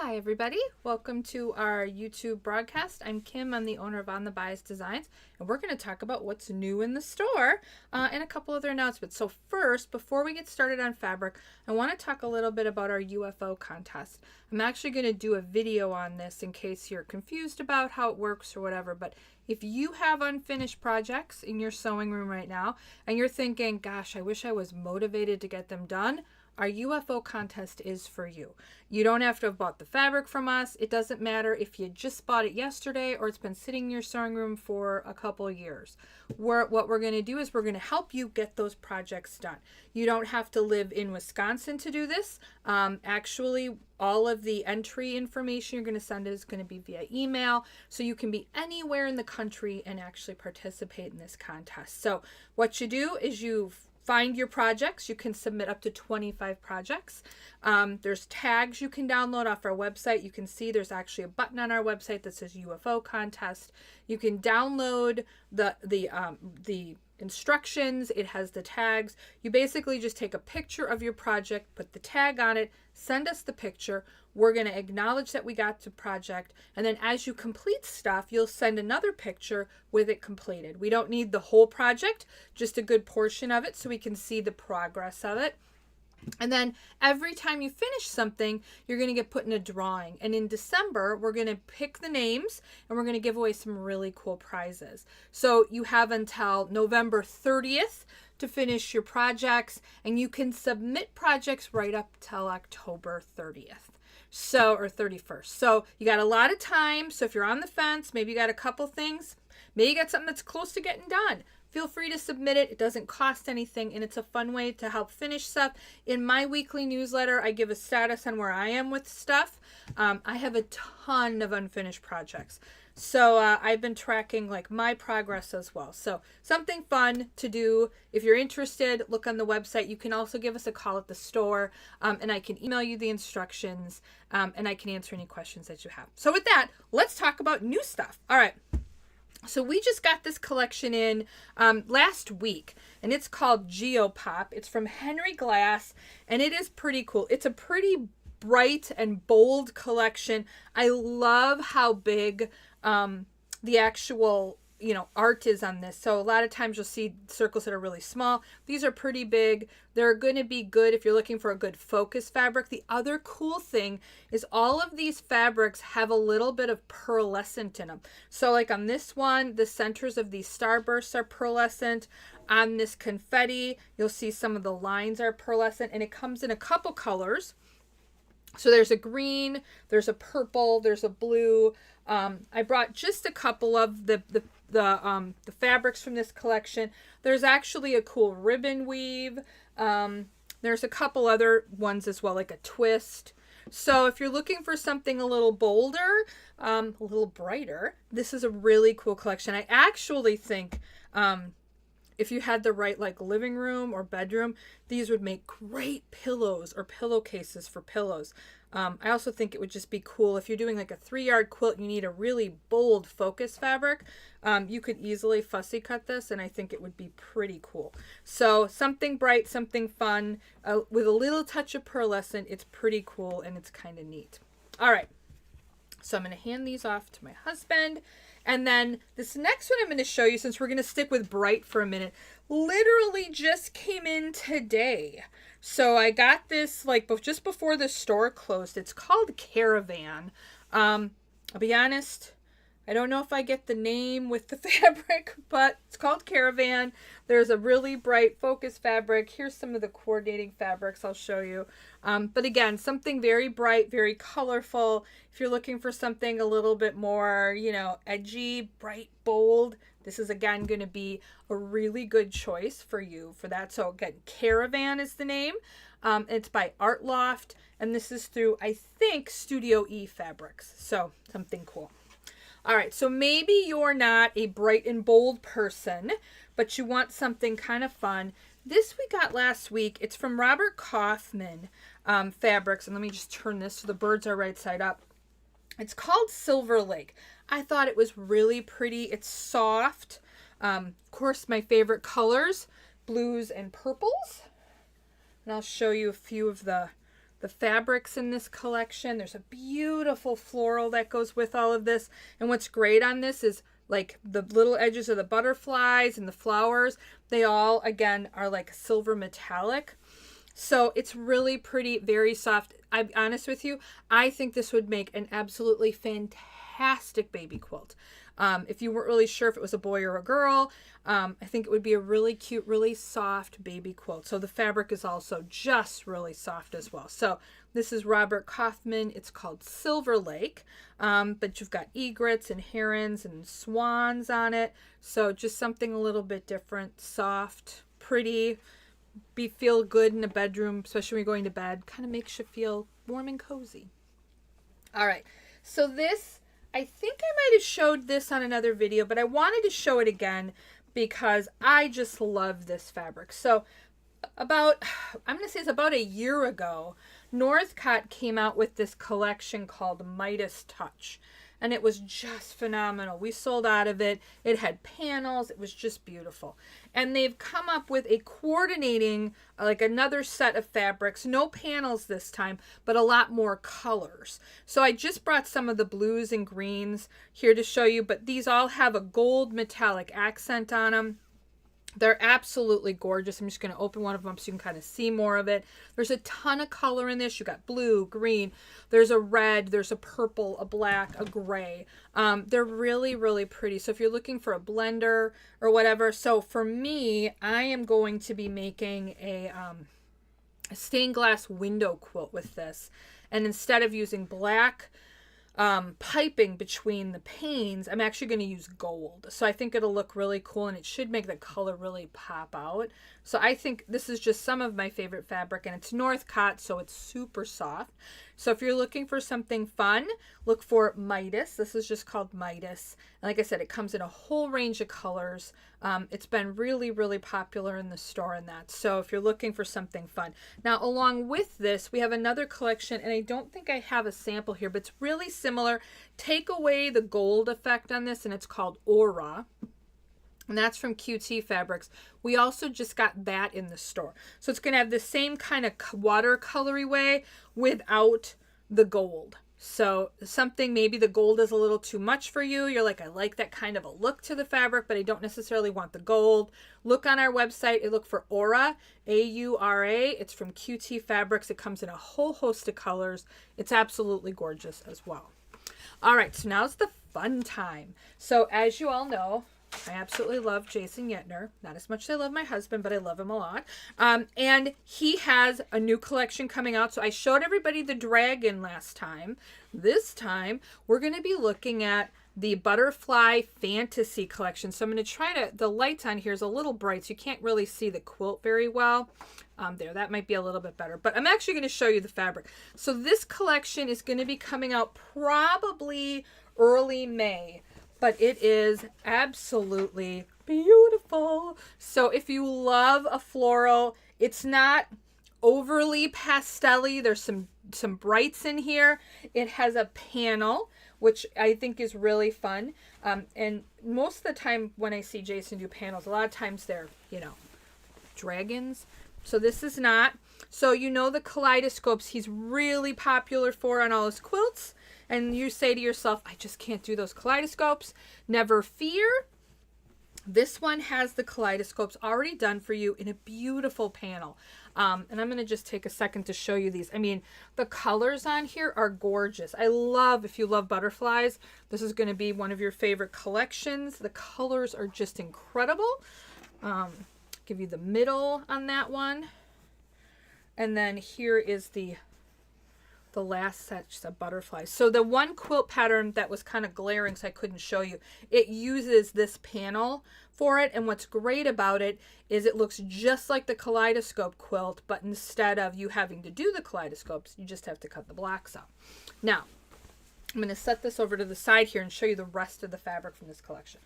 Hi everybody, welcome to our YouTube broadcast. I'm Kim, I'm the owner of On the Bias Designs, and we're going to talk about what's new in the store and a couple other announcements. So first, before we get started on fabric, I want to talk a little bit about our UFO contest. I'm actually going to do a video on this in case you're confused about how it works or whatever, but if you have unfinished projects in your sewing room right now and you're thinking, gosh, I wish I was motivated to get them done, our UFO contest is for you. You don't have to have bought the fabric from us. It doesn't matter if you just bought it yesterday or it's been sitting in your sewing room for a couple of years. What we're going to do is we're going to help you get those projects done. You don't have to live in Wisconsin to do this. Actually, all of the entry information you're going to send is going to be via email, so you can be anywhere in the country and actually participate in this contest. So what you do is you find your projects. You can submit up to 25 projects. There's tags you can download off our website. You can see there's actually a button on our website that says UFO contest. You can download the instructions. It has the tags. You basically just take a picture of your project, put the tag on it, send us the picture. We're going to acknowledge that we got the project, and then as you complete stuff, you'll send another picture with it completed. We don't need the whole project, just a good portion of it so we can see the progress of it. And then every time you finish something, you're going to get put in a drawing. And in December, we're going to pick the names and we're going to give away some really cool prizes. So you have until November 30th to finish your projects, and you can submit projects right up till October 30th. Or 31st. So you got a lot of time. So if you're on the fence, maybe you got a couple things, maybe you got something that's close to getting done, feel free to submit it. It doesn't cost anything, and it's a fun way to help finish stuff. In my weekly newsletter, I give a status on where I am with stuff. I have a ton of unfinished projects. So I've been tracking like my progress as well. So something fun to do. If you're interested, look on the website. You can also give us a call at the store, and I can email you the instructions, and I can answer any questions that you have. So with that, let's talk about new stuff. All right. So we just got this collection in last week, and it's called Geopop. It's from Henry Glass, and it is pretty cool. It's a pretty bright and bold collection. I love how big the actual art is on this. So a lot of times you'll see circles that are really small. These are pretty big. They're going to be good if you're looking for a good focus fabric. The other cool thing is all of these fabrics have a little bit of pearlescent in them. So like on this one, the centers of these starbursts are pearlescent. On this confetti, you'll see some of the lines are pearlescent, and it comes in a couple colors. So there's a green, there's a purple, there's a blue. I brought just a couple of the fabrics from this collection. There's actually a cool ribbon weave. There's a couple other ones as well, like a twist. So if you're looking for something a little bolder, a little brighter, this is a really cool collection. I actually think if you had the right like living room or bedroom, these would make great pillows or pillowcases for pillows. I also think it would just be cool if you're doing like a 3-yard quilt and you need a really bold focus fabric. You could easily fussy cut this, and I think it would be pretty cool. So something bright, something fun, with a little touch of pearlescent. It's pretty cool, and it's kind of neat. All right. So I'm going to hand these off to my husband. And then this next one I'm going to show you, since we're going to stick with bright for a minute, literally just came in today. So I got this like just before the store closed. It's called Caravan. I'll be honest, I don't know if I get the name with the fabric, but it's called Caravan. There's a really bright focus fabric. Here's some of the coordinating fabrics I'll show you. But again, something very bright, very colorful. If you're looking for something a little bit more, edgy, bright, bold, this is again going to be a really good choice for you for that. So again, Caravan is the name. It's by Art Loft, and this is through, I think, Studio E Fabrics. So something cool. All right, so maybe you're not a bright and bold person, but you want something kind of fun. This we got last week. It's from Robert Kaufman Fabrics, and let me just turn this so the birds are right side up. It's called Silver Lake. I thought it was really pretty. It's soft. Of course, my favorite colors, blues and purples. And I'll show you a few of the the fabrics in this collection. There's a beautiful floral that goes with all of this. And what's great on this is like the little edges of the butterflies and the flowers, they all, again, are like silver metallic. So it's really pretty, very soft. I'm honest with you, I think this would make an absolutely fantastic baby quilt. If you weren't really sure if it was a boy or a girl, I think it would be a really cute, really soft baby quilt. So the fabric is also just really soft as well. So this is Robert Kaufman. It's called Silver Lake, but you've got egrets and herons and swans on it. So just something a little bit different, soft, pretty, feel good in a bedroom, especially when you're going to bed. Kind of makes you feel warm and cozy. All right, so this, I think I might have showed this on another video, but I wanted to show it again because I just love this fabric. So I'm going to say it's about a year ago, Northcott came out with this collection called Midas Touch. And it was just phenomenal. We sold out of it. It had panels. It was just beautiful. And they've come up with a coordinating, like another set of fabrics. No panels this time, but a lot more colors. So I just brought some of the blues and greens here to show you. But these all have a gold metallic accent on them. They're absolutely gorgeous. I'm just going to open one of them so you can kind of see more of it. There's a ton of color in this. You got blue, green, there's a red, there's a purple, a black, a gray. They're really, really pretty. So if you're looking for a blender or whatever, so for me, I am going to be making a stained glass window quilt with this. And instead of using black piping between the panes, I'm actually going to use gold. So I think it'll look really cool and it should make the color really pop out. So I think this is just some of my favorite fabric, and it's Northcott, so it's super soft. So if you're looking for something fun, look for Midas. This is just called Midas. And like I said, it comes in a whole range of colors. It's been really, really popular in the store and that. So if you're looking for something fun. Now, along with this, we have another collection, and I don't think I have a sample here, but it's really similar. Take away the gold effect on this, and it's called Aura. And that's from QT Fabrics. We also just got that in the store. So it's going to have the same kind of watercolory way without the gold. So something, maybe the gold is a little too much for you. You're like, I like that kind of a look to the fabric, but I don't necessarily want the gold. Look on our website and look for Aura, A-U-R-A. It's from QT Fabrics. It comes in a whole host of colors. It's absolutely gorgeous as well. All right, so now's the fun time. So as you all know, I absolutely love Jason Yetner. Not as much as I love my husband, but I love him a lot. And he has a new collection coming out. So I showed everybody the dragon last time. This time, we're going to be looking at the Butterfly Fantasy collection. So I'm going to try to, the lights on here is a little bright, so you can't really see the quilt very well. There, that might be a little bit better. But I'm actually going to show you the fabric. So this collection is going to be coming out probably early May. But it is absolutely beautiful. So if you love a floral, it's not overly pastel-y. There's some brights in here. It has a panel, which I think is really fun. And most of the time when I see Jason do panels, a lot of times they're, you know, dragons. So this is not. So you know the kaleidoscopes he's really popular for on all his quilts. And you say to yourself, I just can't do those kaleidoscopes. Never fear. This one has the kaleidoscopes already done for you in a beautiful panel. And I'm going to just take a second to show you these. I mean, the colors on here are gorgeous. I love, if you love butterflies, this is going to be one of your favorite collections. The colors are just incredible. Give you the middle on that one. And then here is the last set of butterflies. So the one quilt pattern that was kind of glaring, so I couldn't show you, it uses this panel for it. And what's great about it is it looks just like the kaleidoscope quilt, but instead of you having to do the kaleidoscopes, you just have to cut the blocks out. Now, I'm going to set this over to the side here and show you the rest of the fabric from this collection.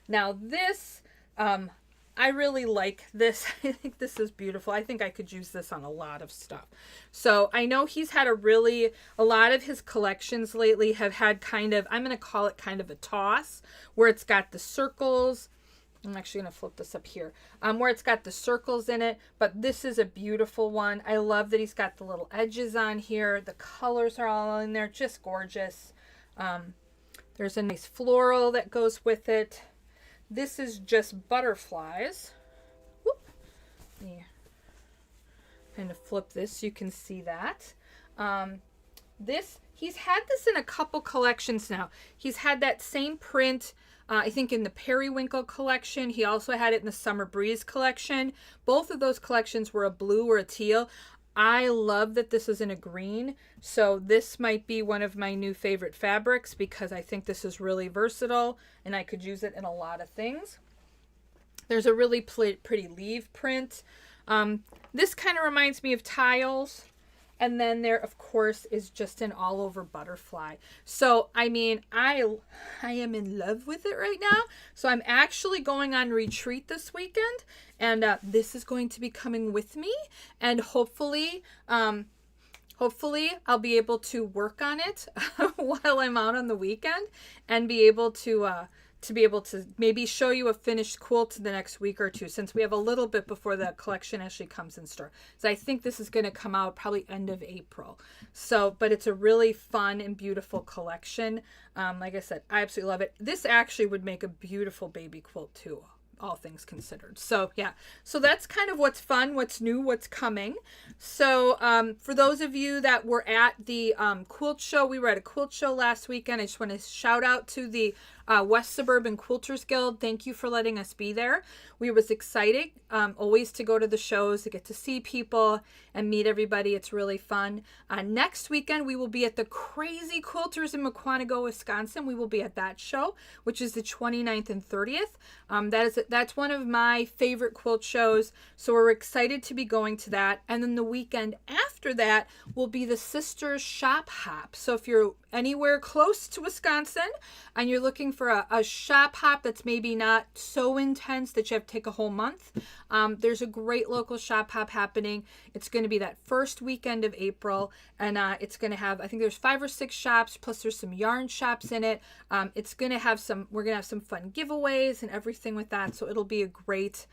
Now this, I really like this. I think this is beautiful. I think I could use this on a lot of stuff. So I know he's had a lot of his collections lately have had kind of, I'm going to call it kind of a toss, where it's got the circles I'm actually going to flip this up here, where it's got the circles in it, but this is a beautiful one. I love that he's got the little edges on here. The colors are all in there, just gorgeous. There's a nice floral that goes with it. This is just butterflies. Whoop. Yeah. Kind of flip this so you can see that. He's had this in a couple collections now. He's had that same print, I think in the Periwinkle collection. He also had it in the Summer Breeze collection. Both of those collections were a blue or a teal. I love that this is in a green. So this might be one of my new favorite fabrics because I think this is really versatile and I could use it in a lot of things. There's a really pretty leaf print. This kind of reminds me of tiles. And then there, of course, is just an all over butterfly. So, I mean, I am in love with it right now. So I'm actually going on retreat this weekend. And this is going to be coming with me. And hopefully I'll be able to work on it while I'm out on the weekend. And be able to maybe show you a finished quilt the next week or two, since we have a little bit before the collection actually comes in store. So I think this is going to come out probably end of April. So, but it's a really fun and beautiful collection. Like I said, I absolutely love it. This actually would make a beautiful baby quilt too, all things considered. So yeah, so that's kind of what's fun, what's new, what's coming. So for those of you that were at the quilt show, we were at a quilt show last weekend. I just want to shout out to the West Suburban Quilters Guild. Thank you for letting us be there. We was excited always to go to the shows, to get to see people and meet everybody. It's really fun. Next weekend, we will be at the Crazy Quilters in Mukwonago, Wisconsin. We will be at that show, which is the 29th and 30th. That's one of my favorite quilt shows. So we're excited to be going to that. And then the weekend after that will be the Sisters Shop Hop. So if you're anywhere close to Wisconsin and you're looking for a shop hop that's maybe not so intense that you have to take a whole month, there's a great local shop hop happening. It's going to be that first weekend of April, and it's going to have, I think there's 5 or 6 shops, plus there's some yarn shops in it. It's going to have we're going to have some fun giveaways and everything with that. So it'll be a great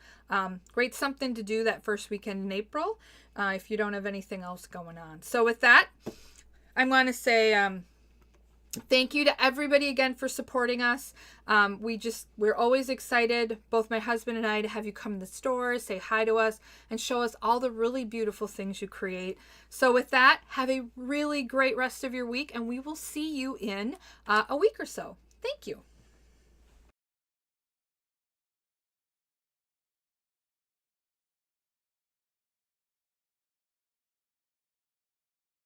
something to do that first weekend in April if you don't have anything else going on. So with that, I'm going to say thank you to everybody again for supporting us. We're always excited, both my husband and I, to have you come to the store, say hi to us, and show us all the really beautiful things you create. So with that, have a really great rest of your week, and we will see you in a week or so. Thank you.